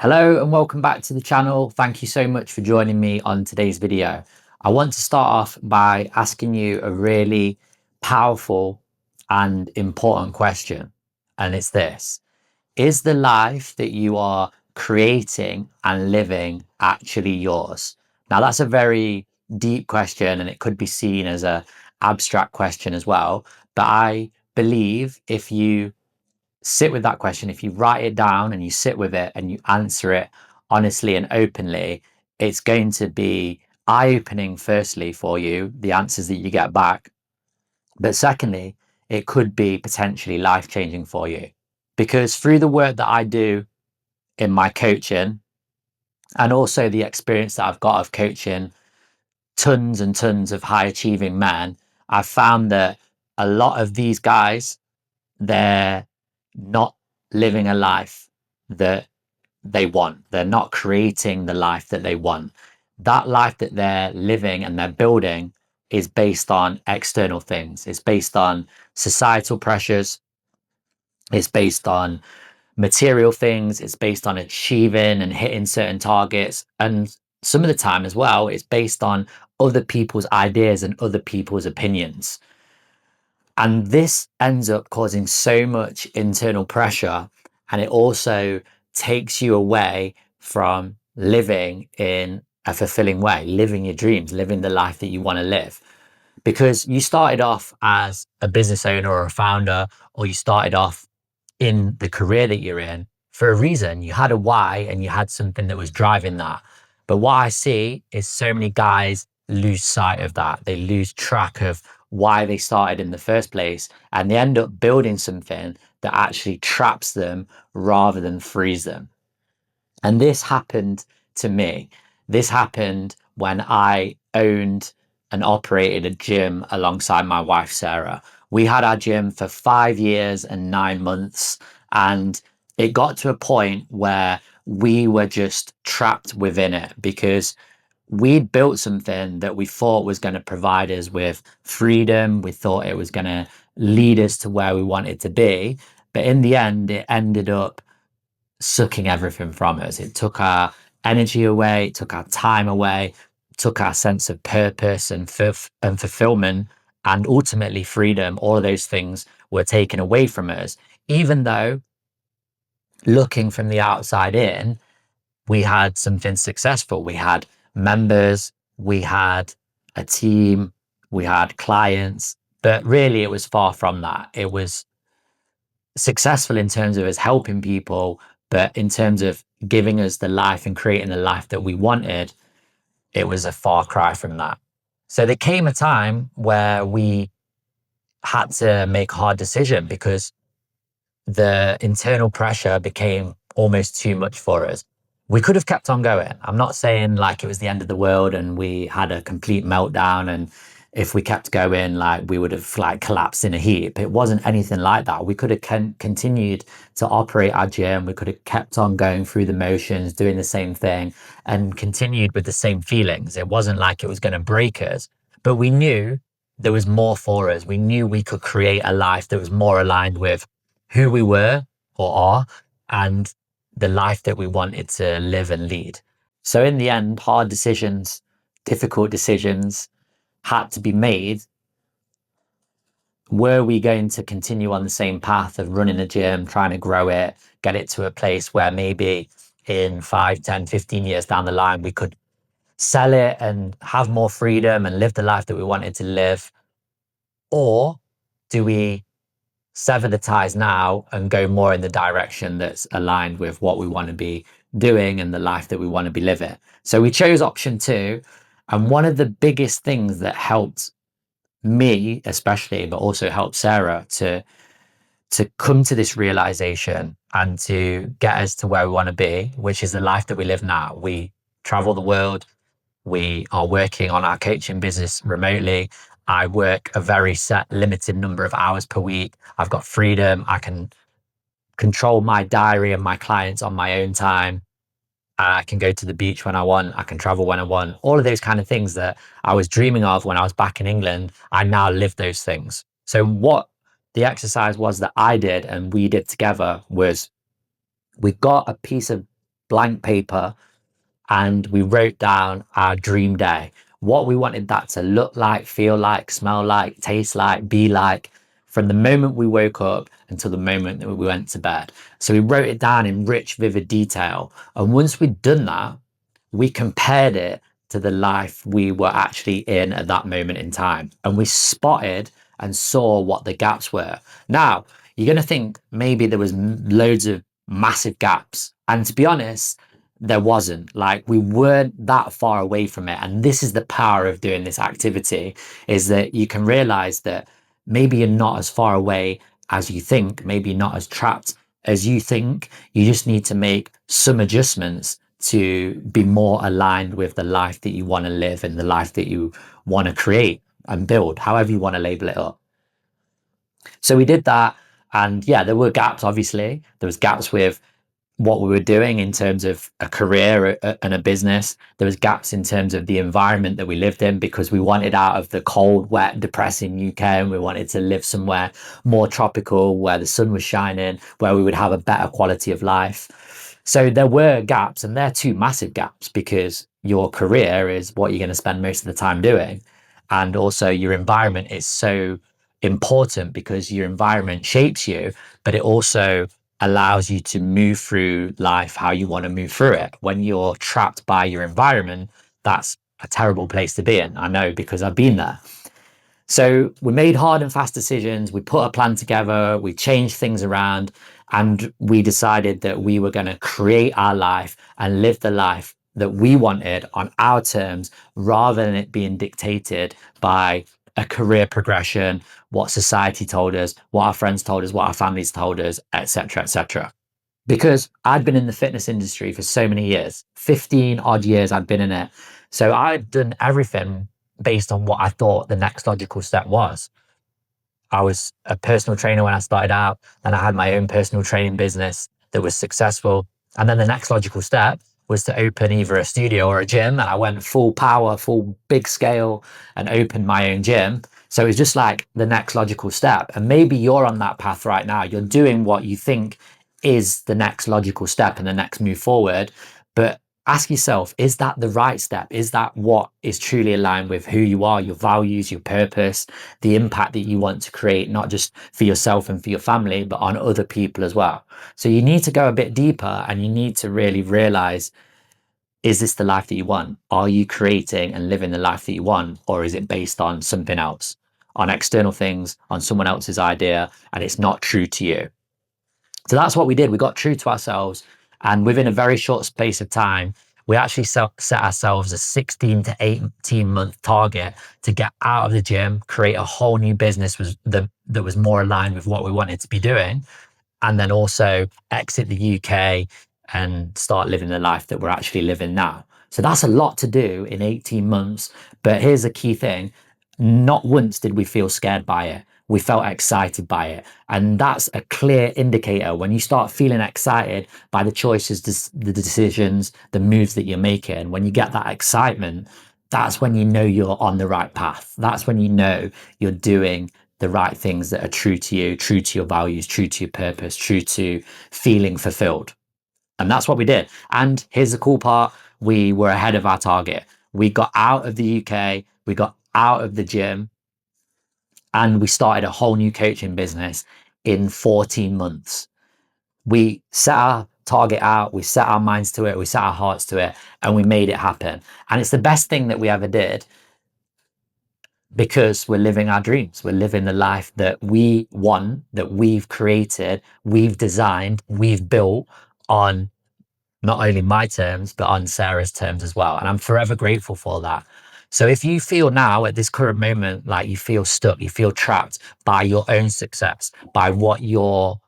Hello and welcome back to the channel. Thank you so much for joining me on today's video. I want to start off by asking you a really powerful and important question. And it's this: is the life that you are creating and living actually yours? Now, that's a very deep question and it could be seen as an abstract question as well. But I believe if you sit with that question, if you write it down and you sit with it and you answer it honestly and openly, it's going to be eye-opening, firstly, for you, the answers that you get back. But secondly, it could be potentially life-changing for you. Because through the work that I do in my coaching and also the experience that I've got of coaching tons and tons of high achieving men, I've found that a lot of these guys, they're not living a life that they want. They're not creating the life that they want. That life that they're living and they're building is based on external things. It's based on societal pressures. It's based on material things. It's based on achieving and hitting certain targets. And some of the time as well, it's based on other people's ideas and other people's opinions. And this ends up causing so much internal pressure. And it also takes you away from living in a fulfilling way, living your dreams, living the life that you want to live. Because you started off as a business owner or a founder, or you started off in the career that you're in for a reason. You had a why and you had something that was driving that. But what I see is so many guys lose sight of that. They lose track of why they started in the first place, and they end up building something that actually traps them rather than frees them. And this happened to me. This happened when I owned and operated a gym alongside my wife, Sarah. We had our gym for 5 years and 9 months, and it got to a point where we were just trapped within it because we'd built something that we thought was going to provide us with freedom. We thought it was going to lead us to where we wanted to be. But in the end, it ended up sucking everything from us. It took our energy away, it took our time away, took our sense of purpose and fulfillment, and ultimately freedom. All of those things were taken away from us, even though looking from the outside in, we had something successful. We had members, we had a team, we had clients, but really it was far from that. It was successful in terms of us helping people, but in terms of giving us the life and creating the life that we wanted, it was a far cry from that. So there came a time where we had to make a hard decision because the internal pressure became almost too much for us. We could have kept on going. I'm not saying like it was the end of the world and we had a complete meltdown, and if we kept going, like we would have like collapsed in a heap. It wasn't anything like that. We could have continued to operate our gym. We could have kept on going through the motions, doing the same thing, and continued with the same feelings. It wasn't like it was going to break us, but we knew there was more for us. We knew we could create a life that was more aligned with who we were or are and the life that we wanted to live and lead. So in the end, hard decisions, difficult decisions had to be made. Were we going to continue on the same path of running a gym, trying to grow it, get it to a place where maybe in 5, 10, 15 years down the line, we could sell it and have more freedom and live the life that we wanted to live? Or do we sever the ties now and go more in the direction that's aligned with what we want to be doing and the life that we want to be living? So we chose option 2. And one of the biggest things that helped me, especially, but also helped Sarah to come to this realization and to get us to where we want to be, which is the life that we live now. We travel the world. We are working on our coaching business remotely. I work a very set, limited number of hours per week. I've got freedom. I can control my diary and my clients on my own time. I can go to the beach when I want. I can travel when I want. All of those kind of things that I was dreaming of when I was back in England, I now live those things. So what the exercise was that I did and we did together was we got a piece of blank paper and we wrote down our dream day, what we wanted that to look like, feel like, smell like, taste like, be like, from the moment we woke up until the moment that we went to bed. So we wrote it down in rich, vivid detail. And once we'd done that, we compared it to the life we were actually in at that moment in time. And we spotted and saw what the gaps were. Now, you're going to think maybe there was loads of massive gaps. And to be honest, there wasn't. Like, we weren't that far away from it. And this is the power of doing this activity, is that you can realize that maybe you're not as far away as you think, maybe you're not as trapped as you think. You just need to make some adjustments to be more aligned with the life that you want to live and the life that you want to create and build, however you want to label it up. So we did that. And yeah, there were gaps, obviously. There was gaps with what we were doing in terms of a career and a business. There was gaps in terms of the environment that we lived in, because we wanted out of the cold, wet, depressing UK, and we wanted to live somewhere more tropical, where the sun was shining, where we would have a better quality of life. So there were gaps, and they're two massive gaps, because your career is what you're going to spend most of the time doing. And also your environment is so important, because your environment shapes you, but it also allows you to move through life how you want to move through it. When you're trapped by your environment, that's a terrible place to be in. I know, because I've been there. So we made hard and fast decisions. We put a plan together. We changed things around, and we decided that we were going to create our life and live the life that we wanted on our terms, rather than it being dictated by a career progression, what society told us, what our friends told us, what our families told us, etc., etc. Because I'd been in the fitness industry for so many years, 15 odd years I'd been in it. So I'd done everything based on what I thought the next logical step was. I was a personal trainer when I started out, and I had my own personal training business that was successful. And then the next logical step was to open either a studio or a gym. And I went full power, full big scale, and opened my own gym. So it was just like the next logical step. And maybe you're on that path right now. You're doing what you think is the next logical step and the next move forward. But ask yourself, is that the right step? Is that what is truly aligned with who you are, your values, your purpose, the impact that you want to create, not just for yourself and for your family, but on other people as well? So you need to go a bit deeper, and you need to really realize, is this the life that you want? Are you creating and living the life that you want? Or is it based on something else, on external things, on someone else's idea, and it's not true to you? So that's what we did. We got true to ourselves. And within a very short space of time, we actually set ourselves a 16 to 18 month target to get out of the gym, create a whole new business that was more aligned with what we wanted to be doing. And then also exit the UK and start living the life that we're actually living now. So that's a lot to do in 18 months. But here's a key thing. Not once did we feel scared by it. We felt excited by it. And that's a clear indicator. When you start feeling excited by the choices, the decisions, the moves that you're making, when you get that excitement, that's when you know you're on the right path. That's when you know you're doing the right things that are true to you, true to your values, true to your purpose, true to feeling fulfilled. And that's what we did. And here's the cool part. We were ahead of our target. We got out of the UK, we got out of the gym, and we started a whole new coaching business in 14 months. We set our target out, we set our minds to it, we set our hearts to it, and we made it happen. And it's the best thing that we ever did, because we're living our dreams. We're living the life that we want, that we've created, we've designed, we've built on not only my terms, but on Sarah's terms as well. And I'm forever grateful for that. So if you feel now at this current moment, like you feel stuck, you feel trapped by your own success, by what you're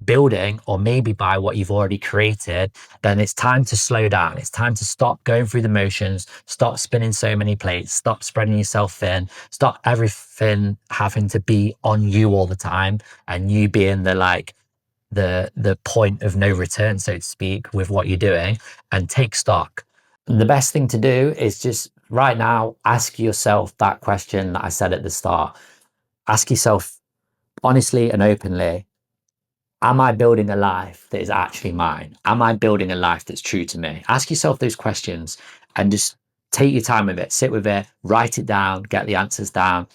building, or maybe by what you've already created, then it's time to slow down. It's time to stop going through the motions, stop spinning so many plates, stop spreading yourself thin, stop everything having to be on you all the time, and you being the point of no return, so to speak, with what you're doing, and take stock. The best thing to do is just right now ask yourself that question that I said at the start. Ask yourself honestly and openly, Am I building a life that is actually mine? Am I building a life that's true to me? Ask yourself those questions and just take your time with it, sit with it, write it down, get the answers down,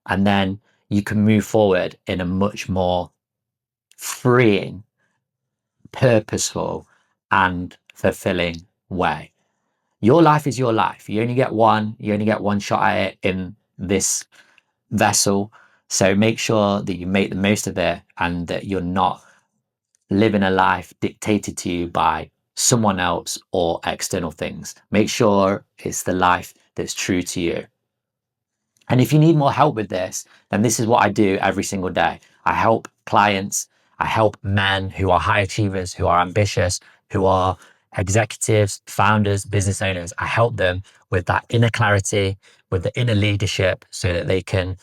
and then you can move forward in a much more freeing, purposeful, and fulfilling way. Your life is your life. You only get one shot at it in this vessel. So make sure that you make the most of it and that you're not living a life dictated to you by someone else or external things. Make sure it's the life that's true to you. And if you need more help with this, then this is what I do every single day. I help clients, I help men who are high achievers, who are ambitious, who are executives, founders, business owners. I help them with that inner clarity, with the inner leadership so that they can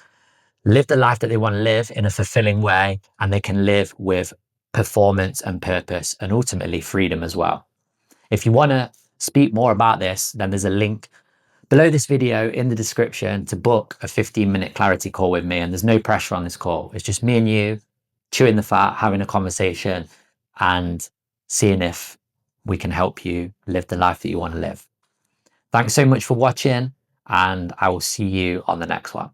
live the life that they want to live in a fulfilling way, and they can live with performance and purpose and ultimately freedom as well. If you want to speak more about this, then there's a link below this video in the description to book a 15-minute clarity call with me. And there's no pressure on this call. It's just me and you chewing the fat, having a conversation and seeing if we can help you live the life that you want to live. Thanks so much for watching, and I will see you on the next one.